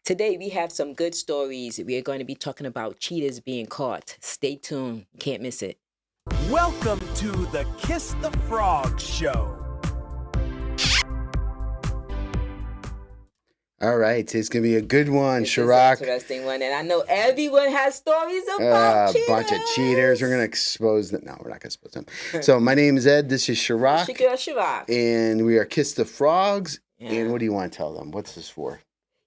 Today we have some good stories. We are going to be talking about cheaters being caught. Stay tuned. Can't miss it. Welcome to the Kiss the Frog Show. All right, it's going to be a good one, This is an Chirac. interesting one, and I know everyone has stories about cheaters. A bunch of cheaters. We're going to expose them. No, we're not going to expose them. So my name is Ed. This is Chirac. Chirac. And we are Kiss the Frogs. Yeah. And what do you want to tell them? What's this for?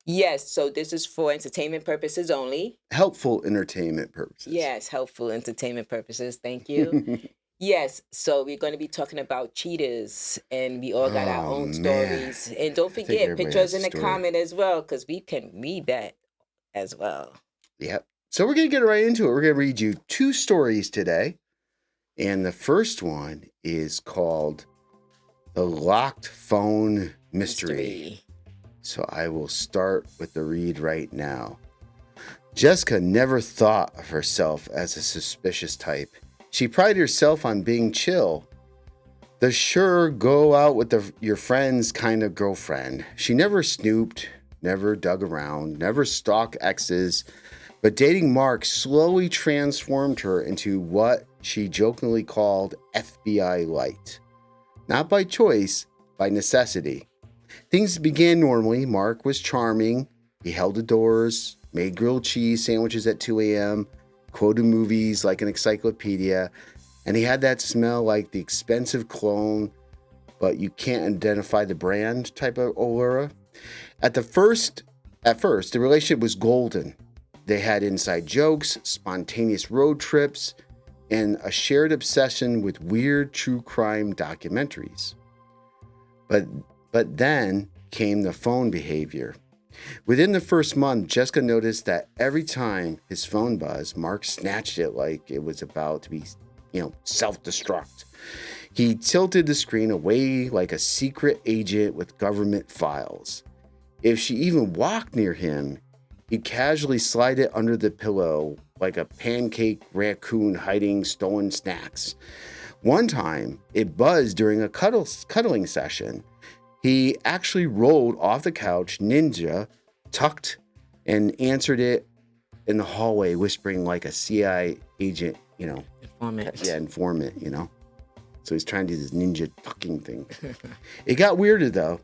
Yes, so this is for entertainment purposes only. Helpful entertainment purposes. Yes, helpful entertainment purposes. Thank you. Yes, so we're going to be talking about cheaters, and we all got our own stories. And don't forget, pictures in the comment as well, because we can read that as well. Yep. So we're going to get right into it. We're going to read you two stories today. And the first one is called The Locked Phone Mystery. So I will start with the read right now. Jessica never thought of herself as a suspicious type. She prided herself on being chill. The sure go out with your friends kind of girlfriend. She never snooped, never dug around, never stalked exes. But dating Mark slowly transformed her into what she jokingly called FBI light. Not by choice, by necessity. Things began normally. Mark was charming. He held the doors, made grilled cheese sandwiches at 2 a.m., quoted movies like an encyclopedia, and he had that smell like the expensive cologne, but you can't identify the brand type of aura. At first, the relationship was golden. They had inside jokes, spontaneous road trips, and a shared obsession with weird true crime documentaries. But then came the phone behavior. Within the first month, Jessica noticed that every time his phone buzzed, Mark snatched it like it was about to be, self-destruct. He tilted the screen away like a secret agent with government files. If she even walked near him, he'd casually slide it under the pillow like a pancake raccoon hiding stolen snacks. One time, it buzzed during a cuddling session. He actually rolled off the couch, ninja, tucked, and answered it in the hallway, whispering like a CIA agent, Informant. Yeah, informant, So he's trying to do this ninja tucking thing. It got weirder, though.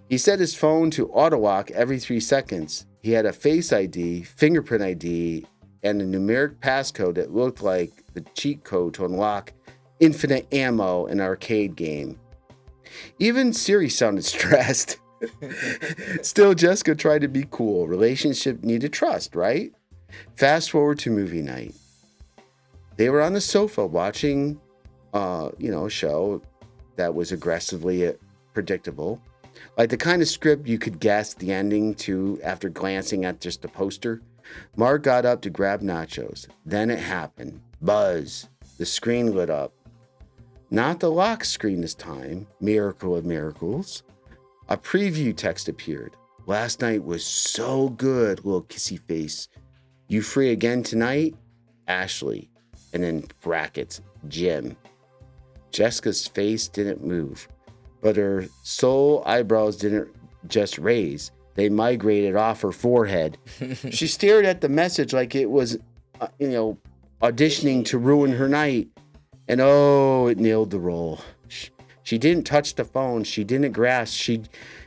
He set his phone to auto lock every 3 seconds. He had a Face ID, fingerprint ID, and a numeric passcode that looked like the cheat code to unlock infinite ammo in an arcade game. Even Siri sounded stressed. Still, Jessica tried to be cool. Relationship needed trust, right? Fast forward to movie night. They were on the sofa watching, a show that was aggressively predictable. Like the kind of script you could guess the ending to after glancing at just the poster. Mark got up to grab nachos. Then it happened. Buzz. The screen lit up. Not the lock screen this time. Miracle of miracles. A preview text appeared. Last night was so good, little kissy face. You free again tonight? Ashley. And in brackets, Jim. Jessica's face didn't move, but her sole eyebrows didn't just raise. They migrated off her forehead. She stared at the message like it was, auditioning to ruin her night. And it nailed the role. She didn't touch the phone. She didn't grasp.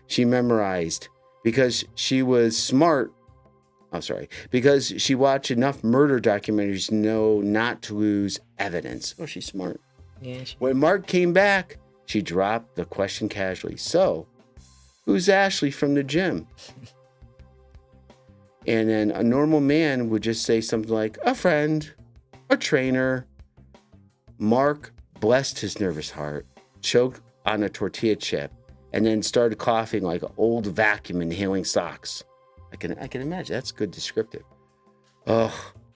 She memorized because she was smart. Because she watched enough murder documentaries to know not to lose evidence. Oh, she's smart. Yeah. When Mark came back, she dropped the question casually. So, who's Ashley from the gym? And then a normal man would just say something like, a friend, a trainer. Mark blessed his nervous heart, choked on a tortilla chip, and then started coughing like an old vacuum inhaling socks. I can imagine. That's good descriptive.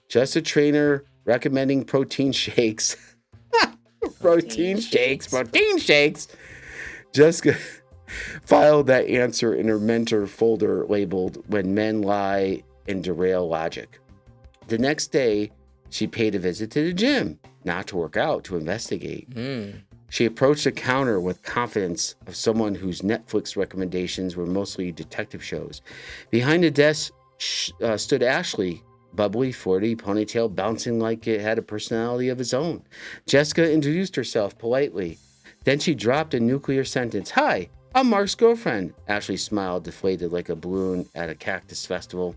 Just a trainer recommending protein shakes. Protein shakes. Jessica filed that answer in her mentor folder labeled When Men Lie and Derail Logic. The next day, she paid a visit to the gym, not to work out, to investigate. She approached the counter with confidence of someone whose Netflix recommendations were mostly detective shows. Behind the desk stood Ashley, bubbly, 40, ponytail, bouncing like it had a personality of its own. Jessica introduced herself politely. Then she dropped a nuclear sentence. Hi, I'm Mark's girlfriend. Ashley smiled, deflated like a balloon at a cactus festival.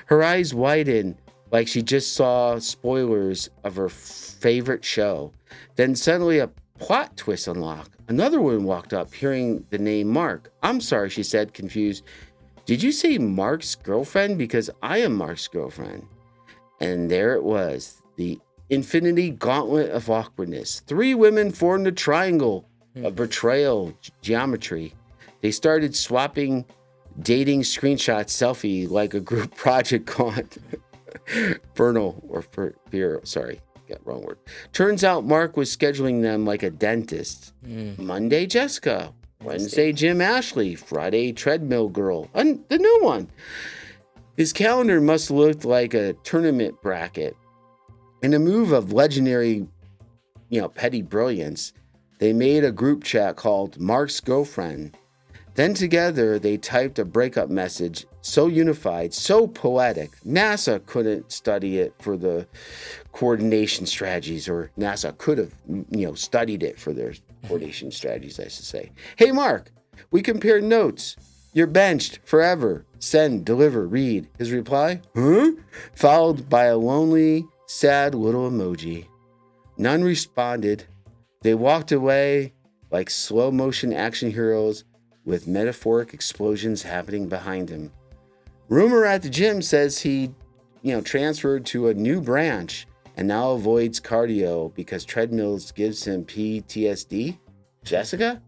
Her eyes widened like she just saw spoilers of her favorite show. Then suddenly a plot twist unlocked. Another woman walked up, hearing the name Mark. I'm sorry, she said, confused. Did you say Mark's girlfriend? Because I am Mark's girlfriend. And there it was, the infinity gauntlet of awkwardness. 3 women formed a triangle of betrayal geometry. They started swapping dating screenshots, selfie like a group project called sorry, got wrong word. Turns out Mark was scheduling them like a dentist. Monday, Jessica. Wednesday, Jim Ashley. Friday, treadmill girl. And the new one. His calendar must look like a tournament bracket. In a move of legendary, petty brilliance, they made a group chat called Mark's Girlfriend. Then together, they typed a breakup message so unified, so poetic, NASA couldn't study it for the coordination strategies, or NASA could have, studied it for their coordination strategies, I should say. Hey, Mark, we compared notes. You're benched forever. Send, deliver, read. His reply, huh? Followed by a lonely, sad little emoji. None responded. They walked away like slow motion action heroes with metaphoric explosions happening behind him. Rumor at the gym says he, transferred to a new branch and now avoids cardio because treadmills gives him PTSD. Jessica?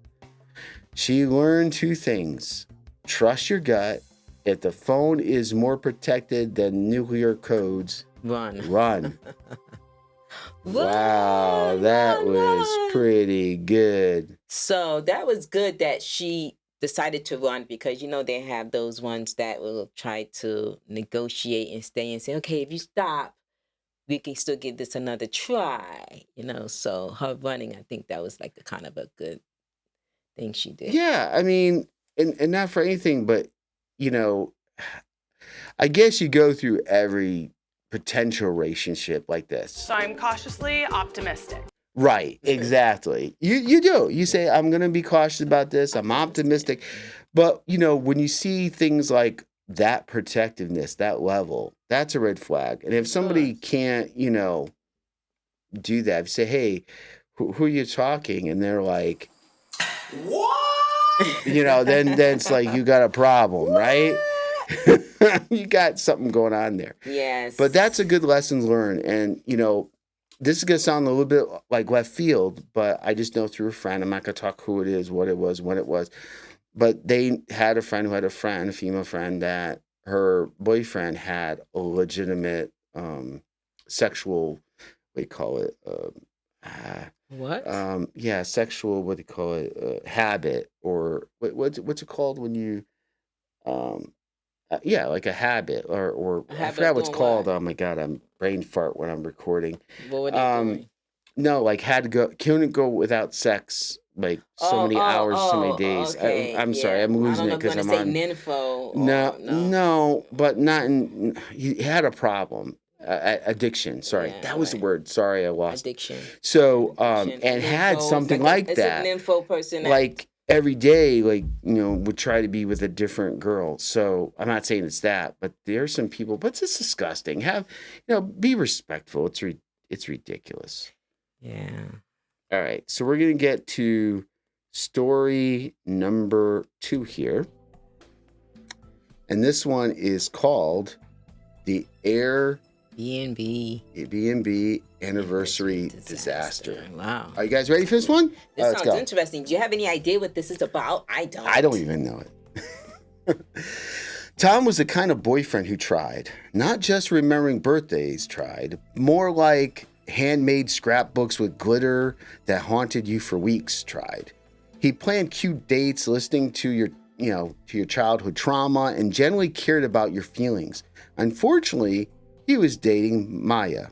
She learned 2 things. Trust your gut. If the phone is more protected than nuclear codes, run. Wow, that was pretty good. So that was good that she decided to run, because they have those ones that will try to negotiate and stay and say, okay, if you stop, we can still give this another try. So her running, I think that was like a kind of a good thing she did. Yeah, I mean, and not for anything, but I guess you go through every potential relationship like this. So I'm cautiously optimistic. Right, exactly. You do. You say, I'm going to be cautious about this. I'm optimistic. But, when you see things like that protectiveness, that level, that's a red flag. And if somebody can't, do that, if you say, hey, who are you talking? And they're like, what? Then it's like you got a problem, right? You got something going on there. Yes. But that's a good lesson learned. And, this is going to sound a little bit like left field, but I just know through a friend. I'm not going to talk who it is, what it was, when it was. But they had a friend who had a female friend, that her boyfriend had a legitimate sexual, what do you call it? What? Yeah, sexual, what do you call it? Habit, or what's it called when you, yeah, like a habit, or I forgot what's called. What? Oh my God, I'm brain fart when I'm recording. What were they doing? No, like couldn't go without sex like so many hours, so many days. Okay. I'm sorry, I'm losing it because I'm on. Nympho. No, but not in. He had a problem. Addiction. Sorry, that was the word. Sorry, I lost. Addiction. So, and had something like that. It's a nympho person. Like every day, would try to be with a different girl. So I'm not saying it's that, but there's some people. But it's disgusting. Be respectful. It's ridiculous. Yeah. All right. So we're gonna get to story number 2 here, and this one is called the Airbnb anniversary disaster. Wow. Are you guys ready for this one? This sounds interesting. Do you have any idea what this is about? I don't even know it. Tom was the kind of boyfriend who tried. Not just remembering birthdays tried. More like handmade scrapbooks with glitter that haunted you for weeks tried. He planned cute dates, listening to your childhood trauma, and generally cared about your feelings. Unfortunately, he was dating Maya.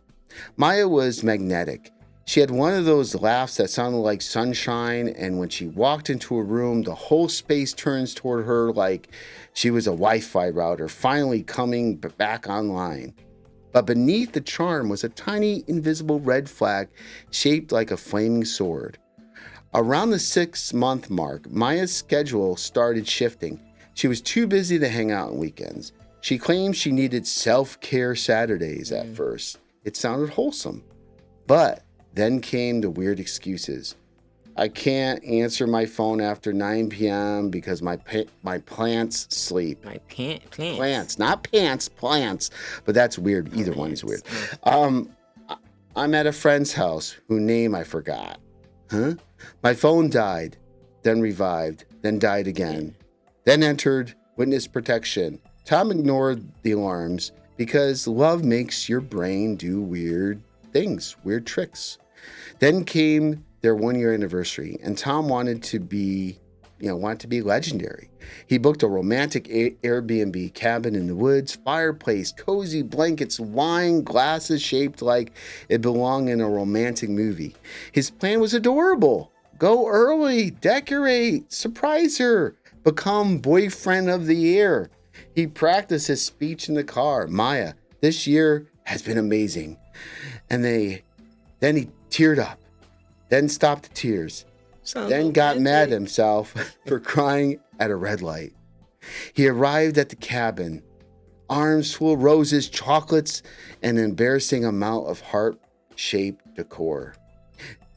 Maya was magnetic. She had one of those laughs that sounded like sunshine, and when she walked into a room, the whole space turns toward her like she was a Wi-Fi router finally coming back online. But beneath the charm was a tiny invisible red flag shaped like a flaming sword. Around the 6-month mark, Maya's schedule started shifting. She was too busy to hang out on weekends. She claimed she needed self-care Saturdays at first. It sounded wholesome. But then came the weird excuses. I can't answer my phone after 9 p.m. because my plants sleep. My plants. Plants, not pants, plants. But that's weird. Either one is weird. I'm at a friend's house whose name I forgot. Huh? My phone died, then revived, then died again, then entered witness protection. Tom ignored the alarms because love makes your brain do weird things, weird tricks. Then came their 1-year anniversary, and Tom wanted to be legendary. He booked a romantic Airbnb cabin in the woods, fireplace, cozy blankets, wine glasses shaped like it belonged in a romantic movie. His plan was adorable. Go early, decorate, surprise her, become boyfriend of the year. He practiced his speech in the car. Maya, this year has been amazing. And then he teared up, then stopped the tears, then got mad at himself for crying at a red light. He arrived at the cabin, arms full of roses, chocolates, and an embarrassing amount of heart-shaped decor.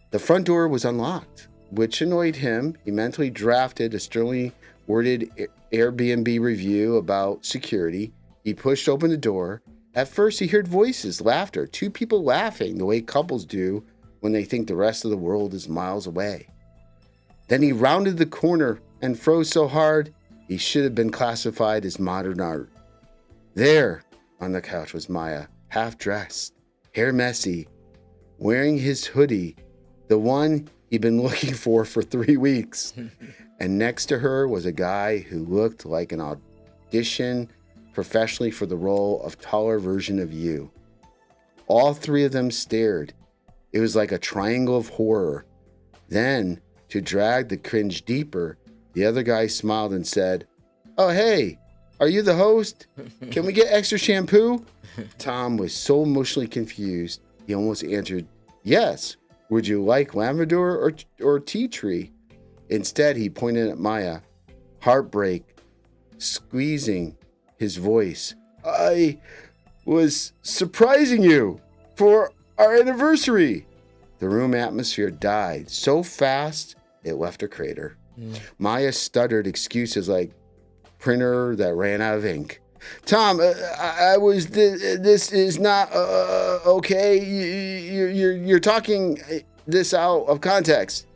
The front door was unlocked, which annoyed him. He mentally drafted a sternly worded Airbnb review about security. He pushed open the door. At first, he heard voices, laughter, 2 people laughing the way couples do when they think the rest of the world is miles away. Then he rounded the corner and froze so hard he should have been classified as modern art. There, on the couch, was Maya, half-dressed, hair messy, wearing his hoodie, the one he'd been looking for 3 weeks. And next to her was a guy who looked like an audition professionally for the role of taller version of you. All 3 of them stared. It was like a triangle of horror. Then, to drag the cringe deeper, the other guy smiled and said, "Oh, hey, are you the host? Can we get extra shampoo?" Tom was so emotionally confused, he almost answered, "Yes. Would you like lavender or tea tree?" Instead, he pointed at Maya, heartbreak squeezing his voice. "I was surprising you for our anniversary." The room atmosphere died so fast it left a crater. Maya stuttered excuses like printer that ran out of ink. "Tom, this is not okay. You're talking this out of context."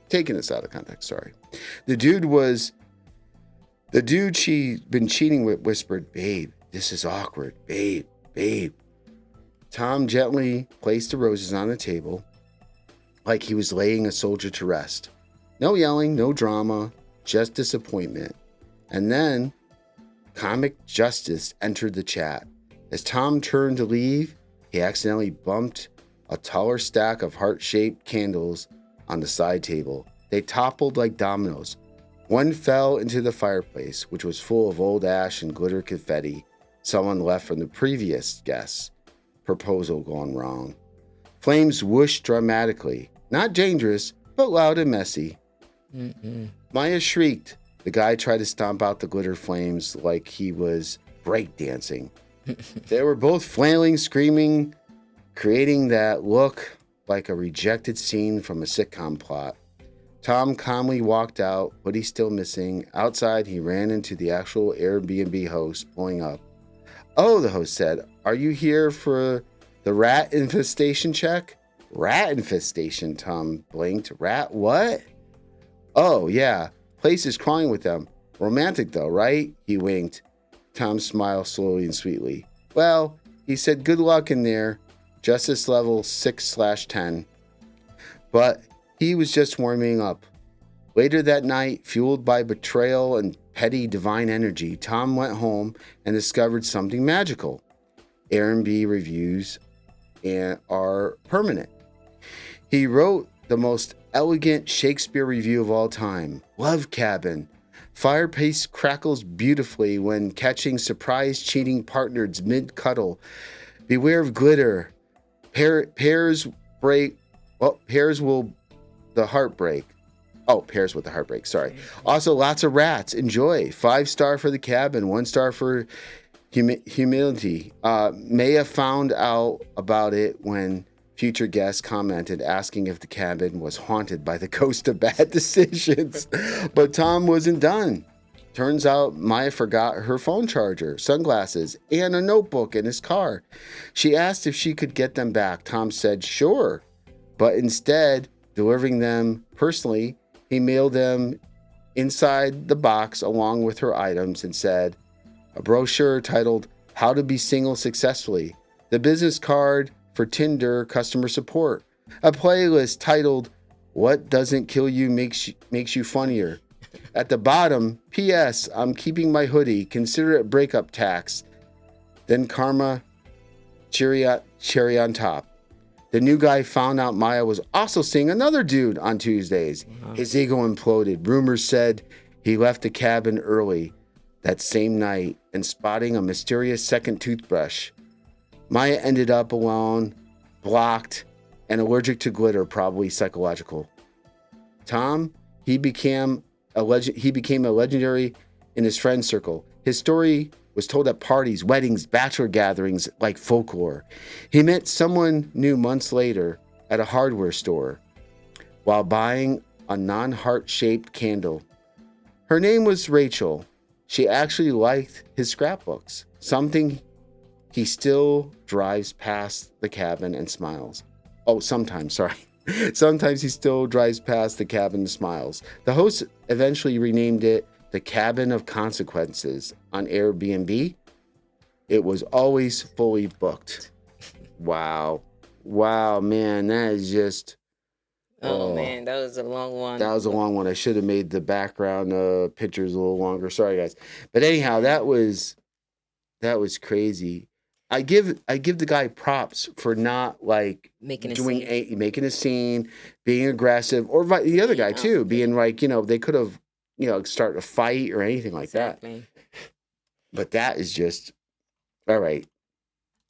Taking this out of context, sorry. The dude she'd been cheating with whispered, "Babe, this is awkward. Babe." Tom gently placed the roses on the table like he was laying a soldier to rest. No yelling, no drama, just disappointment. And then comic justice entered the chat. As Tom turned to leave, he accidentally bumped a taller stack of heart-shaped candles on the side table. They toppled like dominoes. One fell into the fireplace, which was full of old ash and glitter confetti someone left from the previous guest's proposal gone wrong. Flames whooshed dramatically. Not dangerous, but loud and messy. Maya shrieked. The guy tried to stomp out the glitter flames like he was breakdancing. They were both flailing, screaming, creating that look like a rejected scene from a sitcom plot. Tom calmly walked out, but he's still missing. Outside, he ran into the actual Airbnb host, pulling up. "Oh," the host said, "are you here for the rat infestation check?" "Rat infestation?" Tom blinked. "Rat what?" "Oh, yeah. Place is crawling with them. Romantic though, right?" He winked. Tom smiled slowly and sweetly. "Well," he said, "good luck in there. Justice level 6/10. But he was just warming up. Later that night, fueled by betrayal and petty divine energy, Tom went home and discovered something magical. Airbnb reviews are permanent. He wrote the most elegant Shakespeare review of all time, Love Cabin. Fireplace crackles beautifully when catching surprise cheating partners mid-cuddle. Beware of glitter. Pairs break. Well, pairs will the heartbreak. Oh, pairs with the heartbreak. Sorry. Also, lots of rats. Enjoy. 5-star for the cabin. 1 star for humility. Maya found out about it when future guests commented asking if the cabin was haunted by the ghost of bad decisions. But Tom wasn't done. Turns out Maya forgot her phone charger, sunglasses, and a notebook in his car. She asked if she could get them back. Tom said, sure. But instead, delivering them personally, he mailed them inside the box along with her items and said, a brochure titled How to Be Single Successfully, the business card for Tinder customer support, a playlist titled What Doesn't Kill You Makes You Funnier. At the bottom, P.S. I'm keeping my hoodie. Consider it breakup tax. Then karma, cherry on top. The new guy found out Maya was also seeing another dude on Tuesdays. His ego imploded. Rumors said he left the cabin early that same night and spotting a mysterious second toothbrush. Maya ended up alone, blocked, and allergic to glitter, probably psychological. Tom, he became a legendary in his friend circle. His story was told at parties, weddings, bachelor gatherings like folklore. He met someone new months later at a hardware store while buying a non-heart-shaped candle. Her name was Rachel. She actually liked his scrapbooks, something he still drives past the cabin and smiles. Oh, sometimes, sorry. Sometimes he still drives past the cabin and smiles. The host eventually renamed it the Cabin of Consequences on Airbnb. It was always fully booked. Wow. Wow, man, that is just... Oh, man, that was a long one. That was a long one. I should have made the background pictures a little longer. Sorry, guys. But anyhow, that was crazy. I give the guy props for not like making a scene, being aggressive, or the other guy too, being like, they could have, start a fight or anything like that. But that is just all right.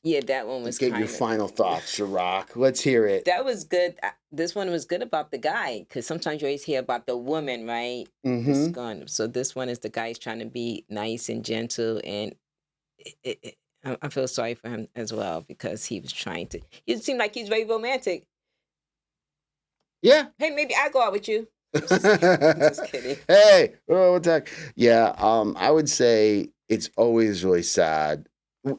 Yeah, that one was. Get your final thoughts, Shirok. Let's hear it. That was good. This one was good about the guy, because sometimes you always hear about the woman, right? Mm-hmm. So this one is the guy's trying to be nice and gentle, and I feel sorry for him as well, because he was trying to. It seemed like he's very romantic. Yeah. Hey, maybe I'll go out with you. Just kidding. Hey, what's that? Yeah. I would say it's always really sad,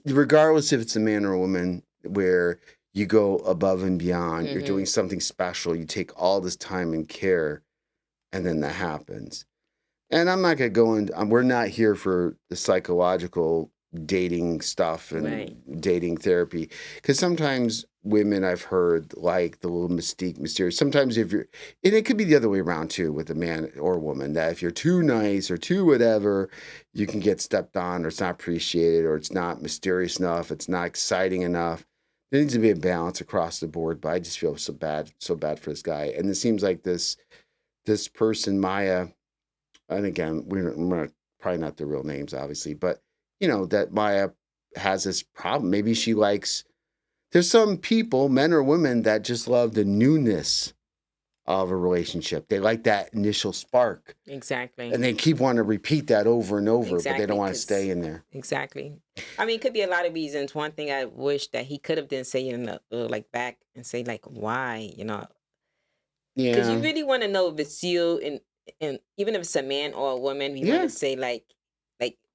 regardless if it's a man or a woman, where you go above and beyond. You're doing something special. You take all this time and care, and then that happens. And I'm not going to go into, we're not here for the psychological dating stuff and dating therapy. Because sometimes women, I've heard, like the little mysterious. Sometimes and it could be the other way around too, with a man or woman, that if you're too nice or too whatever, you can get stepped on, or it's not appreciated, or it's not mysterious enough, it's not exciting enough. There needs to be a balance across the board, but I just feel so bad for this guy. And it seems like this person, Maya, and again, we're probably not the real names, obviously, but that Maya has this problem. Maybe she likes, there's some people, men or women, that just love the newness of a relationship. They like that initial spark. Exactly. And they keep wanting to repeat that over and over, but they don't want to stay in there. Exactly. I mean, it could be a lot of reasons. One thing I wish that he could have then say back and say why, Yeah. Because you really want to know if it's you, and even if it's a man or a woman, you want to say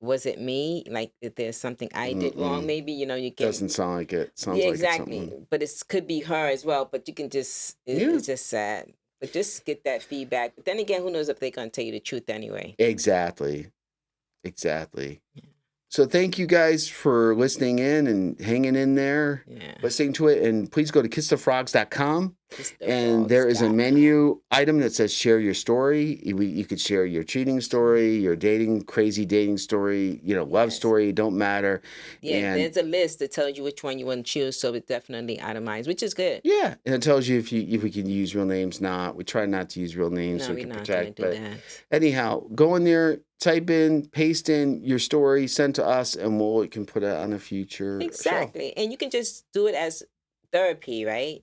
was it me? Like, if there's something I did wrong, maybe, you can. Doesn't sound like it. Sounds like exactly. It's something. But it could be her as well. But you can just, it's just sad. But just get that feedback. But then again, who knows if they're going to tell you the truth anyway. Exactly. So thank you guys for listening in and hanging in there, listening to it. And please go to kissthefrogs.com. And there is a menu item that says share your story. You could share your cheating story, your crazy dating story, love story, don't matter. Yeah, and there's a list that tells you which one you want to choose. So it definitely itemized, which is good. Yeah, and it tells you if we can use real names, not. We try not to use real names so we we're can not protect. Gonna But do that. anyhow, go in there, paste in your story, send to us, and we can put it on a future Exactly. show. And you can just do it as therapy, right?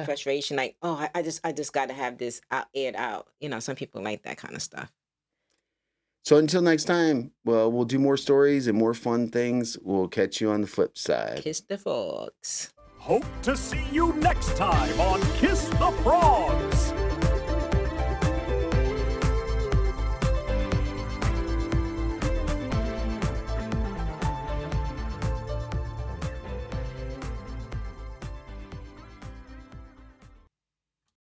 Frustration, like, oh, I just got to have this aired out. Some people like that kind of stuff. So until next time, we'll do more stories and more fun things. We'll catch you on the flip side. Kiss the frogs. Hope to see you next time on Kiss the Frogs.